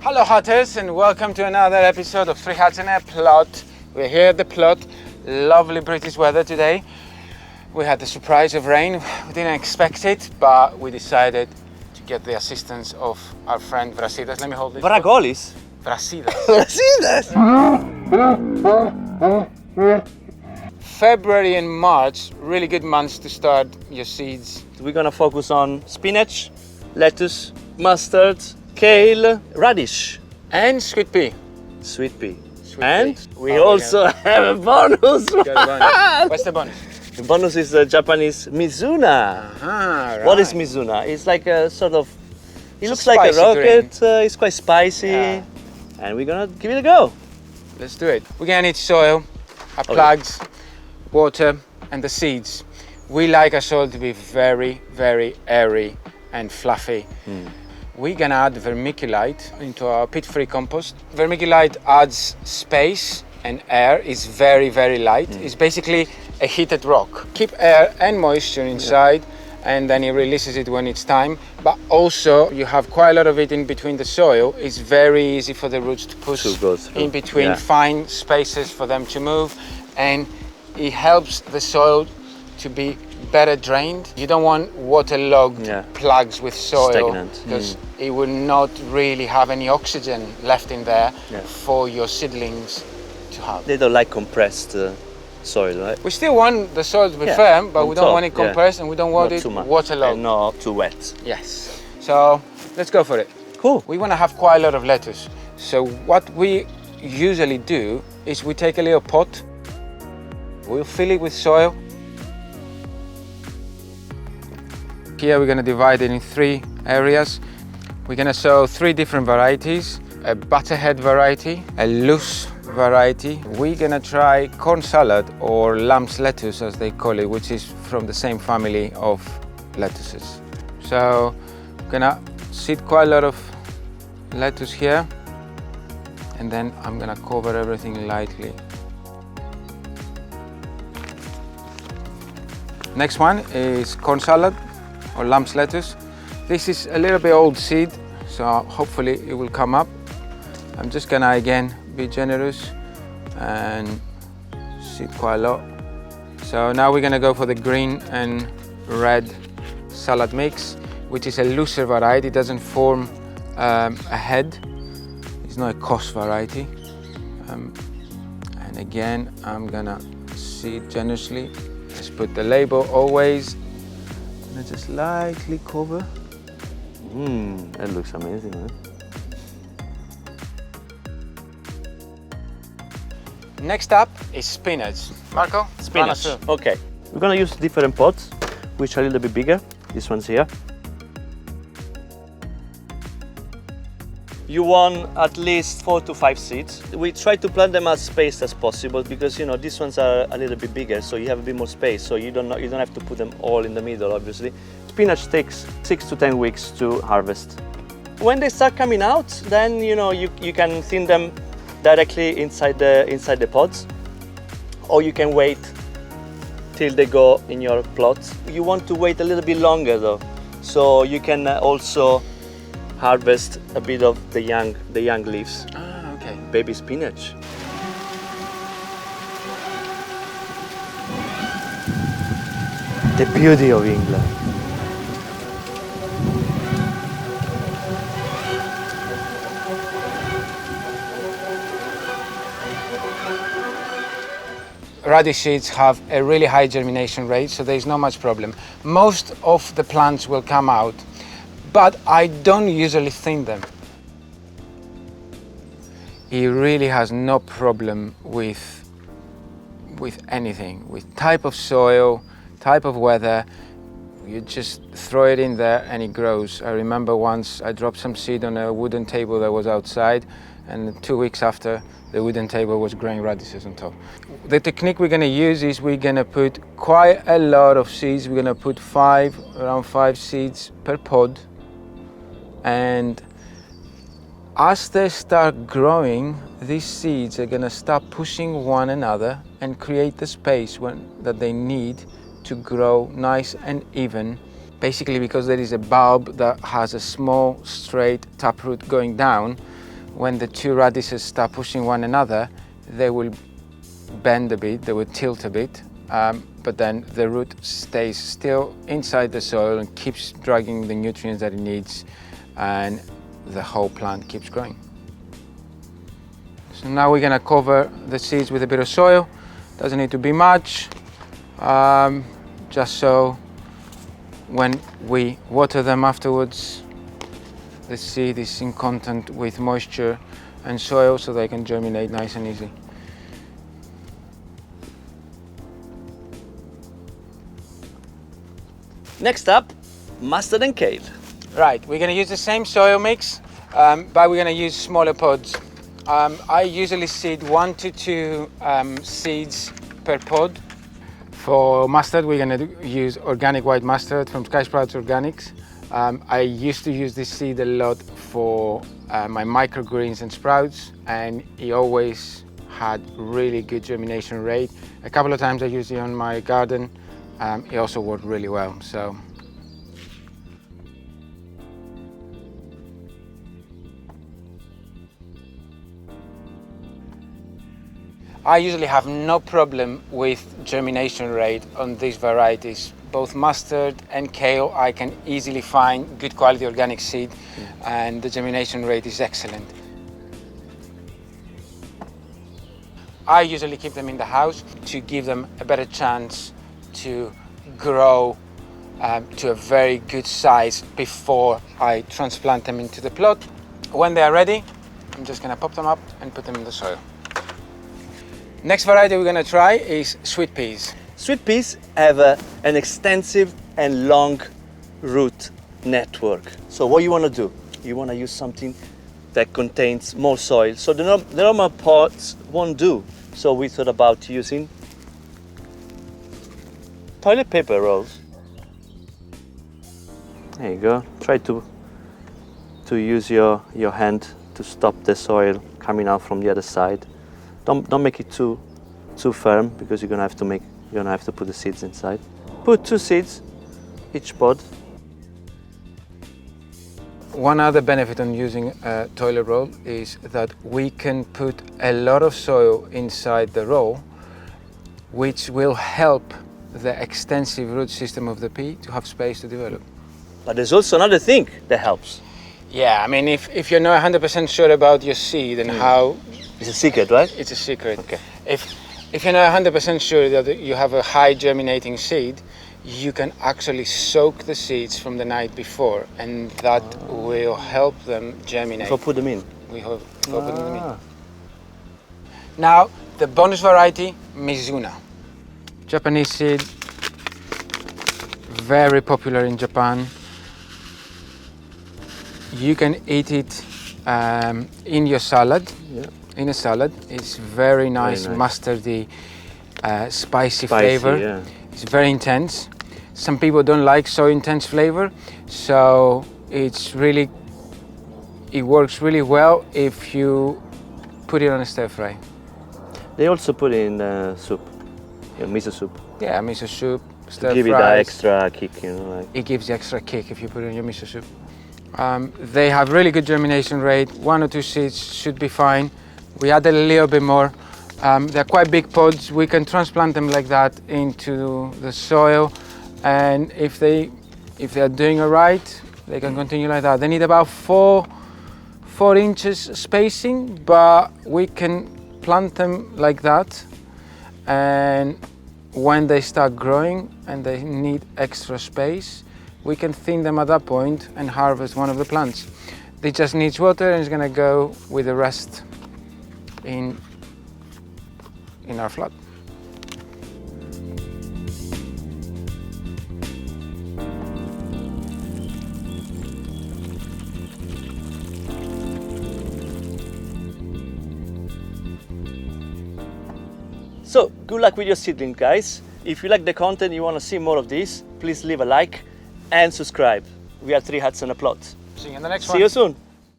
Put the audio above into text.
Hello Hatters, and welcome to another episode of Three Hats in a Plot. We're here at the plot, lovely British weather today. We had the surprise of rain, we didn't expect it, but we decided to get the assistance of our friend Brasidas. Let me hold this. Bragolis? Brasidas. Brasidas! February and March, really good months to start your seeds. We're gonna focus on spinach, lettuce, mustard, kale, radish, And sweet pea. sweet pea. Sweet And pea. we also have a bonus. Got a bonus. What's the bonus? The bonus is the Japanese Misuna. Right. What is Misuna? It's like a sort of, it It's looks a like a spicy rocket, it's quite spicy. Yeah. And we're gonna give it a go. Let's do it. We're gonna need soil, our plugs, water, and the seeds. We like our soil to be very, very airy and fluffy. We're gonna add vermiculite into our pit-free compost. Vermiculite adds space and air, it's very, very light. It's basically a heated rock. Keep air and moisture inside, and then it releases it when it's time. But also, you have quite a lot of it in between the soil. It's very easy for the roots to push To go through. in between, Yeah. find spaces for them to move, and it helps the soil to be better drained. You don't want waterlogged plugs with soil, Stagnant. because it will not really have any oxygen left in there Yeah. for your seedlings to have. They don't like compressed soil, right? We still want the soil to be Yeah, firm, but on we don't top, want it compressed, and we don't want Not it too much. waterlogged. And not too wet. Yes. So let's go for it. Cool. We want to have quite a lot of lettuce. So what we usually do is we take a little pot, we'll fill it with soil. Here we're going to divide it in 3 areas. We're going to sow 3 different varieties: a butterhead variety, a loose variety. We're going to try corn salad, or lamb's lettuce as they call it, which is from the same family of lettuces. So I'm going to seed quite a lot of lettuce here, and then I'm going to cover everything lightly. Next one is corn salad, or lamb's lettuce. This is a little bit old seed, so hopefully it will come up. I'm just gonna again be generous and seed quite a lot. So now we're gonna go for the green and red salad mix, which is a looser variety. It doesn't form a head. It's not a coarse variety. And again, I'm gonna seed generously. Let's put the label always. And just lightly cover. That looks amazing, man. Next up is spinach. Marco? Spinach. Run us Okay. We're gonna use different pots, which are a little bit bigger. This one's here. You want at least 4 to 5 seeds. We try to plant them as spaced as possible, because you know these ones are a little bit bigger, so you have a bit more space. So you don't have to put them all in the middle, obviously. Spinach takes 6 to 10 weeks to harvest. When they start coming out, then you know you can thin them directly inside the pods, or you can wait till they go in your plot. You want to wait a little bit longer though, so you can also harvest a bit of the young leaves. Ah, okay. Baby spinach. The beauty of England. Radish seeds have a really high germination rate, so there's not much problem. Most of the plants will come out, but I don't usually thin them. He really has no problem with anything, with type of soil, type of weather. You just throw it in there and it grows. I remember once I dropped some seed on a wooden table that was outside, and 2 weeks after, the wooden table was growing radishes on top. The technique we're going to use is we're going to put quite a lot of seeds. We're going to put around 5 seeds per pod, and as they start growing, these seeds are going to start pushing one another and create the space that they need to grow nice and even. Basically, because there is a bulb that has a small straight taproot going down, when the two radishes start pushing one another, they will bend a bit, they will tilt a bit, but then the root stays still inside the soil and keeps dragging the nutrients that it needs, and the whole plant keeps growing. So now we're going to cover the seeds with a bit of soil. Doesn't need to be much, just so when we water them afterwards, the seed is in contact with moisture and soil, so they can germinate nice and easy. Next up, mustard and kale. Right, we're going to use the same soil mix, but we're going to use smaller pods. I usually seed 1 to 2 seeds per pod. For mustard, we're going to use organic white mustard from Sky Sprouts Organics. I used to use this seed a lot for my microgreens and sprouts, and it always had really good germination rate. A couple of times I used it on my garden. It also worked really well. So. I usually have no problem with germination rate on these varieties. Both mustard and kale, I can easily find good quality organic seed, and the germination rate is excellent. I usually keep them in the house to give them a better chance to grow to a very good size before I transplant them into the plot. When they are ready, I'm just going to pop them up and put them in the soil. Next variety we're going to try is sweet peas. Sweet peas have an extensive and long root network. So what you want to do, you want to use something that contains more soil. So the normal pots won't do. So we thought about using toilet paper rolls. There you go. Try to use your hand to stop the soil coming out from the other side. Don't make it too firm, because you're gonna have to put the seeds inside. Put 2 seeds each pod. One other benefit on using a toilet roll is that we can put a lot of soil inside the roll, which will help the extensive root system of the pea to have space to develop. But there's also another thing that helps. Yeah, I mean, if you're not 100% sure about your seed and how... It's a secret, right? It's a secret. Okay. If you're not 100% sure that you have a high germinating seed, you can actually soak the seeds from the night before, and that will help them germinate. So put them in. We hope putting them in. Now, the bonus variety, Misuna. Japanese seed, very popular in Japan. You can eat it in your salad. Yeah. In a salad, it's very nice, mustardy, spicy flavor. Yeah. It's very intense. Some people don't like so intense flavor, so it works really well if you put it on a stir fry. They also put it in soup, miso soup. Yeah, miso soup, stir fries. Give it that extra kick, you know. Like. It gives the extra kick if you put it in your miso soup. They have really good germination rate. 1 or 2 seeds should be fine. We add a little bit more. They're quite big pods. We can transplant them like that into the soil, and if they are doing all right, they can continue like that. They need about 4 inches spacing, but we can plant them like that, and when they start growing and they need extra space, we can thin them at that point and harvest one of the plants. They just needs water, and it's gonna go with the rest in our flood. So, good luck with your seedling, guys. If you like the content, you want to see more of this, please leave a like and subscribe. We are 3 Hats and a Plot. See you in the next one. See you soon.